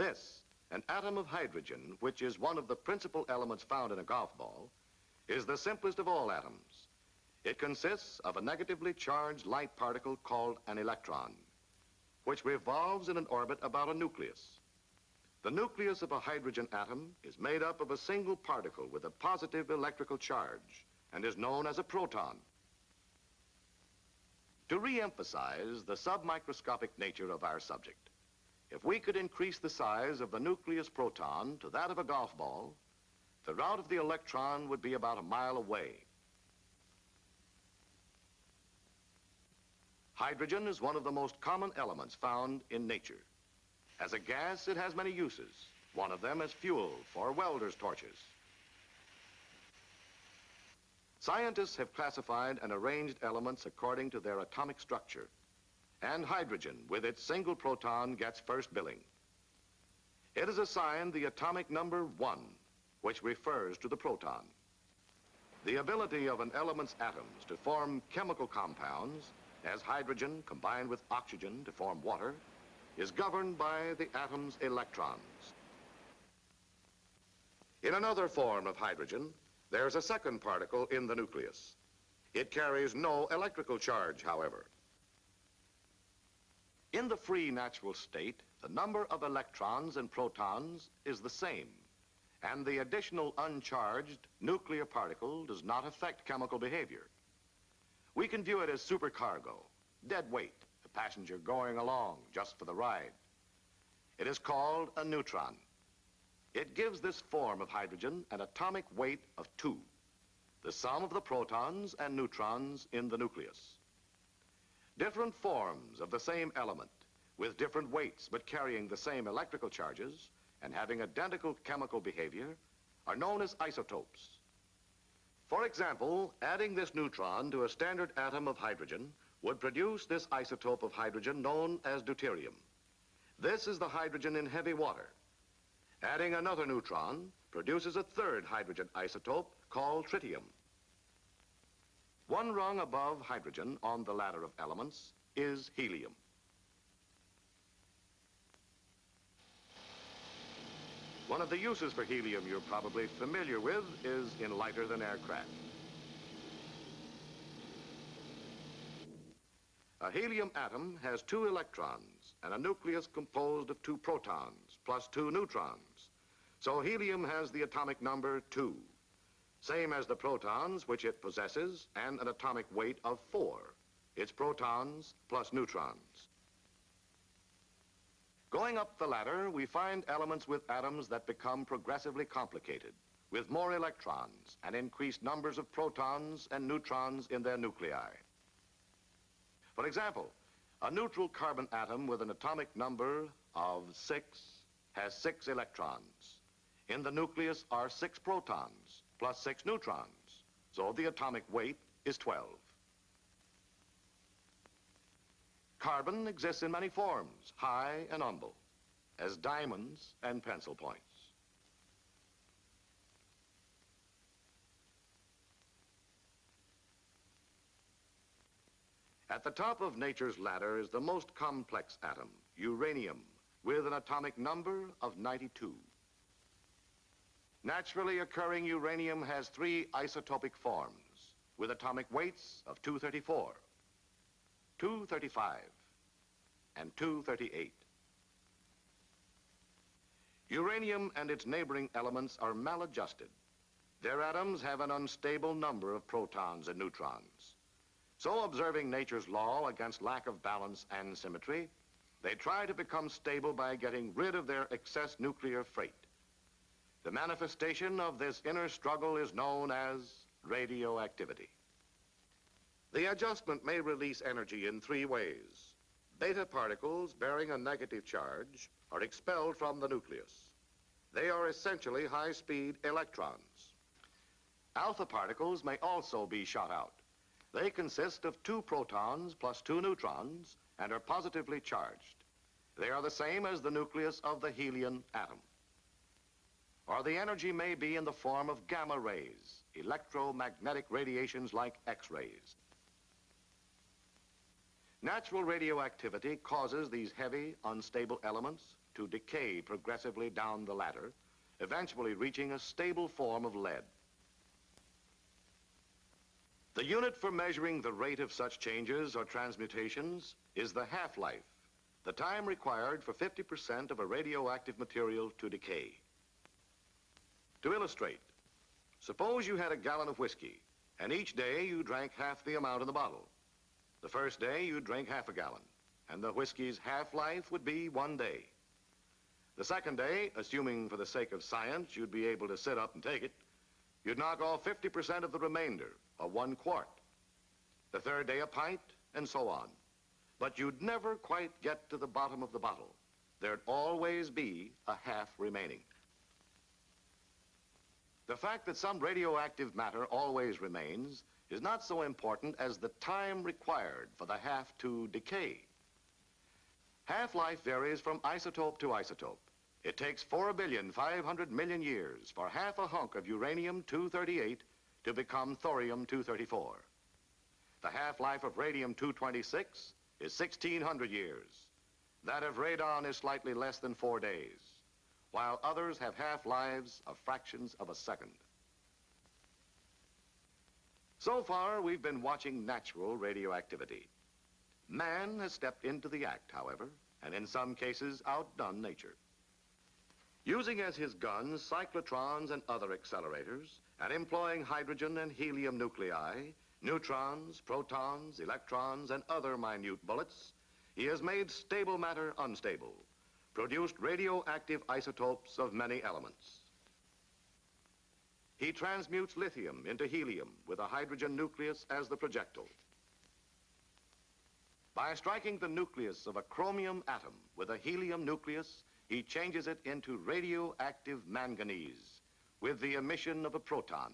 This, an atom of hydrogen, which is one of the principal elements found in a golf ball, is the simplest of all atoms. It consists of a negatively charged light particle called an electron, which revolves in an orbit about a nucleus. The nucleus of a hydrogen atom is made up of a single particle with a positive electrical charge and is known as a proton. To re-emphasize the submicroscopic nature of our subject, if we could increase the size of the nucleus proton to that of a golf ball, the route of the electron would be about a mile away. Hydrogen is one of the most common elements found in nature. As a gas, it has many uses. One of them is fuel for welders' torches. Scientists have classified and arranged elements according to their atomic structure, and hydrogen, with its single proton, gets first billing. It is assigned the atomic number 1, which refers to the proton. The ability of an element's atoms to form chemical compounds, as hydrogen combined with oxygen to form water, is governed by the atom's electrons. In another form of hydrogen, there's a second particle in the nucleus. It carries no electrical charge, however. In the free natural state, the number of electrons and protons is the same, and the additional uncharged nuclear particle does not affect chemical behavior. We can view it as supercargo, dead weight, a passenger going along just for the ride. It is called a neutron. It gives this form of hydrogen an atomic weight of 2, the sum of the protons and neutrons in the nucleus. Different forms of the same element, with different weights but carrying the same electrical charges and having identical chemical behavior, are known as isotopes. For example, adding this neutron to a standard atom of hydrogen would produce this isotope of hydrogen known as deuterium. This is the hydrogen in heavy water. Adding another neutron produces a third hydrogen isotope called tritium. One rung above hydrogen on the ladder of elements is helium. One of the uses for helium you're probably familiar with is in lighter-than-air craft. A helium atom has 2 electrons and a nucleus composed of 2 protons plus 2 neutrons. So helium has the atomic number 2, same as the protons which it possesses, and an atomic weight of 4, its protons plus neutrons. Going up the ladder, we find elements with atoms that become progressively complicated, with more electrons and increased numbers of protons and neutrons in their nuclei. For example, a neutral carbon atom with an atomic number of 6 has 6 electrons. In the nucleus are 6 protons plus 6 neutrons, so the atomic weight is 12. Carbon exists in many forms, high and humble, as diamonds and pencil points. At the top of nature's ladder is the most complex atom, uranium, with an atomic number of 92. Naturally occurring uranium has 3 isotopic forms, with atomic weights of 234, 235, and 238. Uranium and its neighboring elements are maladjusted. Their atoms have an unstable number of protons and neutrons. So, observing nature's law against lack of balance and symmetry, they try to become stable by getting rid of their excess nuclear freight. The manifestation of this inner struggle is known as radioactivity. The adjustment may release energy in 3 ways. Beta particles bearing a negative charge are expelled from the nucleus. They are essentially high-speed electrons. Alpha particles may also be shot out. They consist of 2 protons plus 2 neutrons and are positively charged. They are the same as the nucleus of the helium atom. Or the energy may be in the form of gamma rays, electromagnetic radiations like X-rays. Natural radioactivity causes these heavy, unstable elements to decay progressively down the ladder, eventually reaching a stable form of lead. The unit for measuring the rate of such changes or transmutations is the half-life, the time required for 50% of a radioactive material to decay. To illustrate, suppose you had a gallon of whiskey, and each day you drank half the amount in the bottle. The first day you'd drink half a gallon, and the whiskey's half-life would be 1 day. The second day, assuming for the sake of science you'd be able to sit up and take it, you'd knock off 50% of the remainder, or 1 quart. The third day, a pint, and so on. But you'd never quite get to the bottom of the bottle. There'd always be a half remaining. The fact that some radioactive matter always remains is not so important as the time required for the half to decay. Half-life varies from isotope to isotope. It takes 4,500,000,000 years for half a hunk of uranium-238 to become thorium-234. The half-life of radium-226 is 1,600 years. That of radon is slightly less than 4 days, while others have half-lives of fractions of a second. So far, we've been watching natural radioactivity. Man has stepped into the act, however, and in some cases outdone nature. Using as his guns cyclotrons and other accelerators, and employing hydrogen and helium nuclei, neutrons, protons, electrons, and other minute bullets, he has made stable matter unstable, produced radioactive isotopes of many elements. He transmutes lithium into helium with a hydrogen nucleus as the projectile. By striking the nucleus of a chromium atom with a helium nucleus, he changes it into radioactive manganese with the emission of a proton.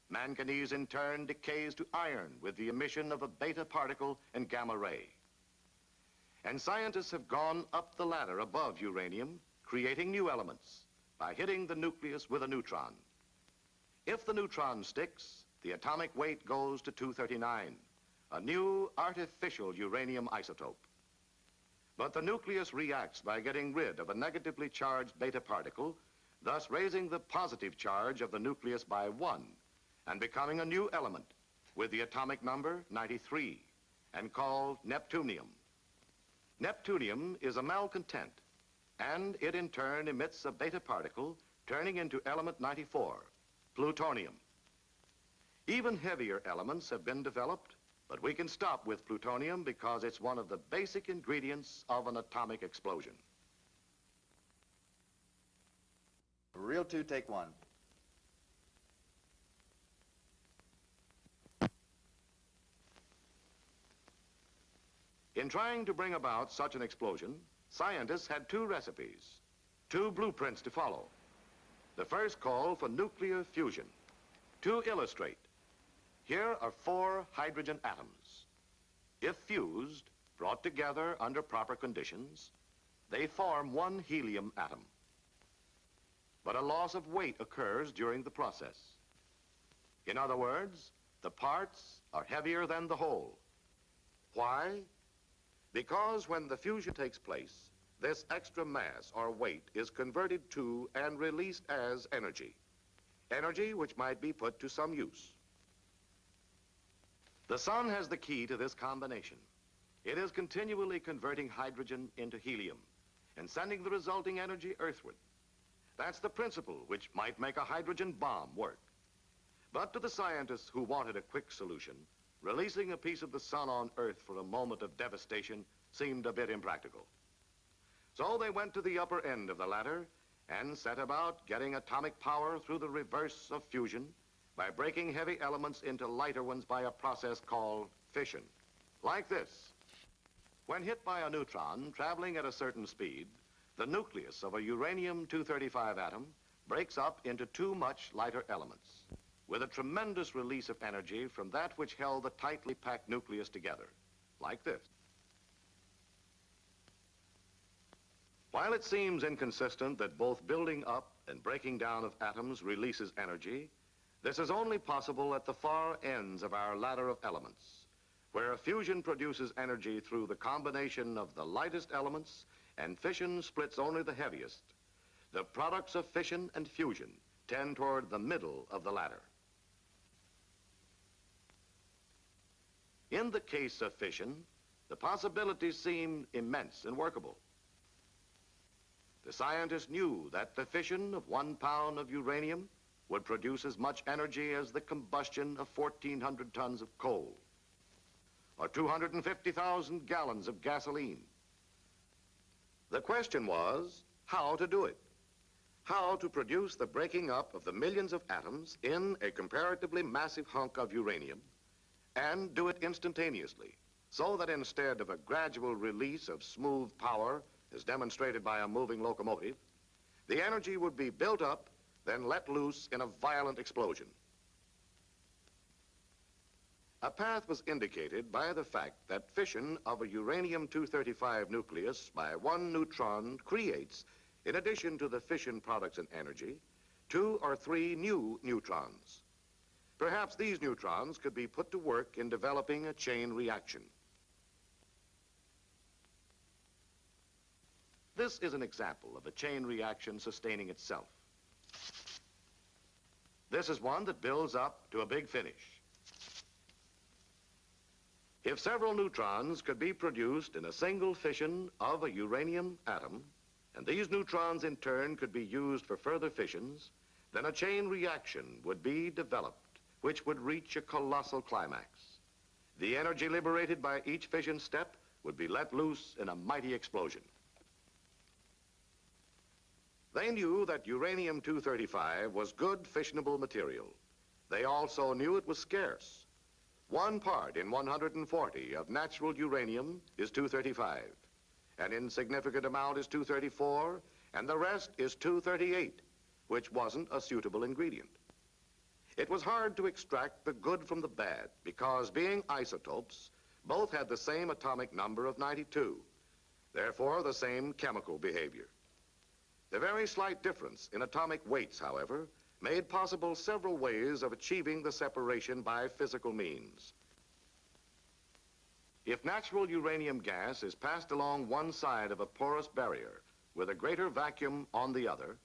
Manganese in turn decays to iron with the emission of a beta particle and gamma ray. And scientists have gone up the ladder above uranium, creating new elements by hitting the nucleus with a neutron. If the neutron sticks, the atomic weight goes to 239, a new artificial uranium isotope. But the nucleus reacts by getting rid of a negatively charged beta particle, thus raising the positive charge of the nucleus by 1 and becoming a new element with the atomic number 93 and called neptunium. Neptunium is a malcontent, and it in turn emits a beta particle turning into element 94, plutonium. Even heavier elements have been developed, but we can stop with plutonium because it's one of the basic ingredients of an atomic explosion. Reel 2, take 1. In trying to bring about such an explosion, scientists had 2 recipes, 2 blueprints to follow. The first called for nuclear fusion. To illustrate, here are 4 hydrogen atoms. If fused, brought together under proper conditions, they form 1 helium atom. But a loss of weight occurs during the process. In other words, the parts are heavier than the whole. Why? Because when the fusion takes place, this extra mass or weight is converted to and released as energy. Energy which might be put to some use. The sun has the key to this combination. It is continually converting hydrogen into helium and sending the resulting energy earthward. That's the principle which might make a hydrogen bomb work. But to the scientists who wanted a quick solution, releasing a piece of the sun on Earth for a moment of devastation seemed a bit impractical. So they went to the upper end of the ladder and set about getting atomic power through the reverse of fusion by breaking heavy elements into lighter ones by a process called fission. Like this. When hit by a neutron traveling at a certain speed, the nucleus of a uranium-235 atom breaks up into 2 much lighter elements, with a tremendous release of energy from that which held the tightly packed nucleus together, like this. While it seems inconsistent that both building up and breaking down of atoms releases energy, this is only possible at the far ends of our ladder of elements, where fusion produces energy through the combination of the lightest elements and fission splits only the heaviest. The products of fission and fusion tend toward the middle of the ladder. In the case of fission, the possibilities seemed immense and workable. The scientists knew that the fission of 1 pound of uranium would produce as much energy as the combustion of 1,400 tons of coal, or 250,000 gallons of gasoline. The question was how to do it. How to produce the breaking up of the millions of atoms in a comparatively massive hunk of uranium and do it instantaneously, so that instead of a gradual release of smooth power as demonstrated by a moving locomotive, the energy would be built up, then let loose in a violent explosion. A path was indicated by the fact that fission of a uranium-235 nucleus by one neutron creates, in addition to the fission products and energy, 2 or 3 new neutrons. Perhaps these neutrons could be put to work in developing a chain reaction. This is an example of a chain reaction sustaining itself. This is one that builds up to a big finish. If several neutrons could be produced in a single fission of a uranium atom, and these neutrons in turn could be used for further fissions, then a chain reaction would be developed, which would reach a colossal climax. The energy liberated by each fission step would be let loose in a mighty explosion. They knew that uranium-235 was good fissionable material. They also knew it was scarce. 1 part in 140 of natural uranium is 235. An insignificant amount is 234, and the rest is 238, which wasn't a suitable ingredient. It was hard to extract the good from the bad because, being isotopes, both had the same atomic number of 92, therefore the same chemical behavior. The very slight difference in atomic weights, however, made possible several ways of achieving the separation by physical means. If natural uranium gas is passed along one side of a porous barrier with a greater vacuum on the other,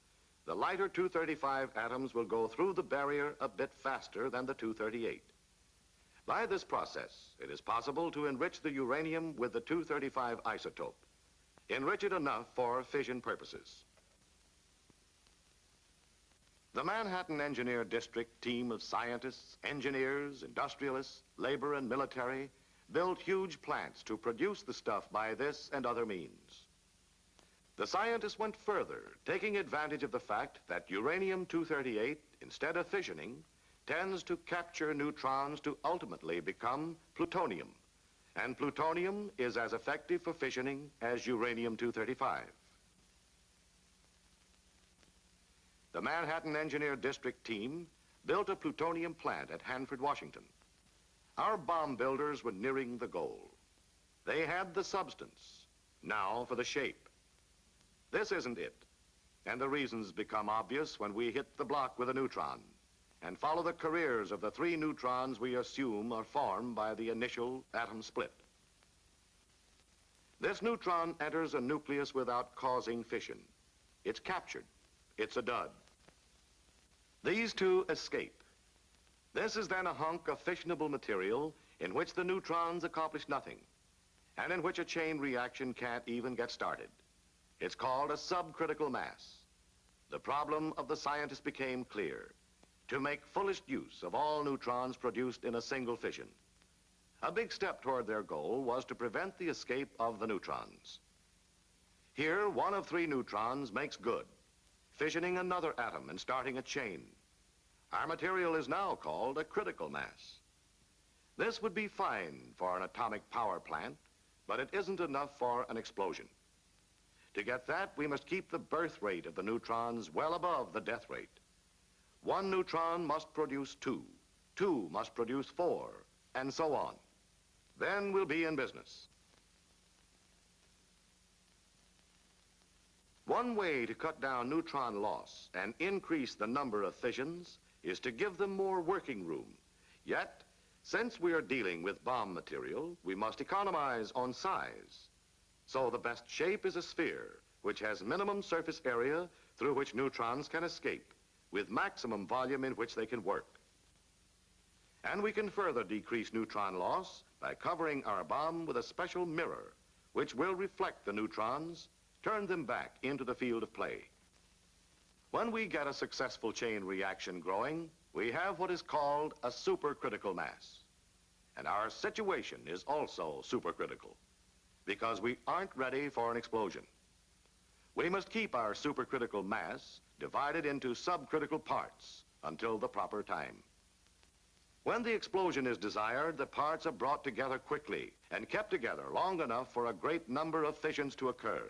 the lighter 235 atoms will go through the barrier a bit faster than the 238. By this process, it is possible to enrich the uranium with the 235 isotope, enrich it enough for fission purposes. The Manhattan Engineer District team of scientists, engineers, industrialists, labor, and military built huge plants to produce the stuff by this and other means. The scientists went further, taking advantage of the fact that uranium-238, instead of fissioning, tends to capture neutrons to ultimately become plutonium, and plutonium is as effective for fissioning as uranium-235. The Manhattan Engineer District team built a plutonium plant at Hanford, Washington. Our bomb builders were nearing the goal. They had the substance. Now for the shape. This isn't it, and the reasons become obvious when we hit the block with a neutron and follow the careers of the 3 neutrons we assume are formed by the initial atom split. This neutron enters a nucleus without causing fission. It's captured. It's a dud. These 2 escape. This is then a hunk of fissionable material in which the neutrons accomplish nothing, and in which a chain reaction can't even get started. It's called a subcritical mass. The problem of the scientists became clear: to make fullest use of all neutrons produced in a single fission. A big step toward their goal was to prevent the escape of the neutrons. Here, 1 of 3 neutrons makes good, fissioning another atom and starting a chain. Our material is now called a critical mass. This would be fine for an atomic power plant, but it isn't enough for an explosion. To get that, we must keep the birth rate of the neutrons well above the death rate. 1 neutron must produce 2, 2 must produce 4, and so on. Then we'll be in business. One way to cut down neutron loss and increase the number of fissions is to give them more working room. Yet, Since we are dealing with bomb material, we must economize on size. So the best shape is a sphere, which has minimum surface area through which neutrons can escape, with maximum volume in which they can work. And we can further decrease neutron loss by covering our bomb with a special mirror, which will reflect the neutrons, turn them back into the field of play. When we get a successful chain reaction growing, we have what is called a supercritical mass. And our situation is also supercritical, because we aren't ready for an explosion. We must keep our supercritical mass divided into subcritical parts until the proper time. When the explosion is desired, the parts are brought together quickly and kept together long enough for a great number of fissions to occur.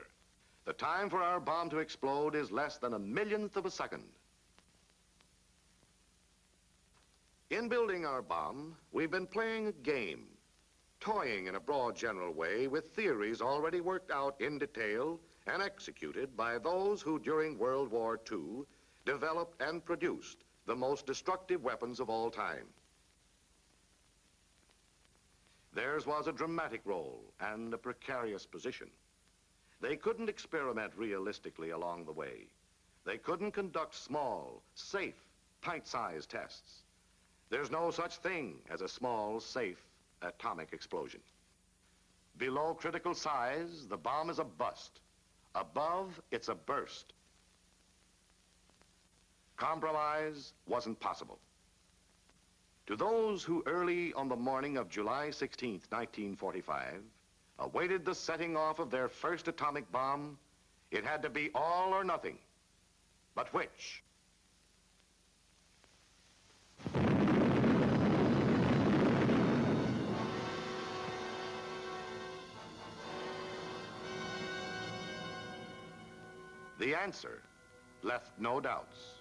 The time for our bomb to explode is less than a millionth of a second. In building our bomb, we've been playing a game, toying in a broad general way with theories already worked out in detail and executed by those who during World War II developed and produced the most destructive weapons of all time. Theirs was a dramatic role and a precarious position. They couldn't experiment realistically along the way. They couldn't conduct small, safe, pint-sized tests. There's no such thing as a small, safe, atomic explosion. Below critical size, the bomb is a bust. Above, it's a burst. Compromise wasn't possible. To those who early on the morning of July 16th, 1945, awaited the setting off of their first atomic bomb, it had to be all or nothing. But which? The answer left no doubts.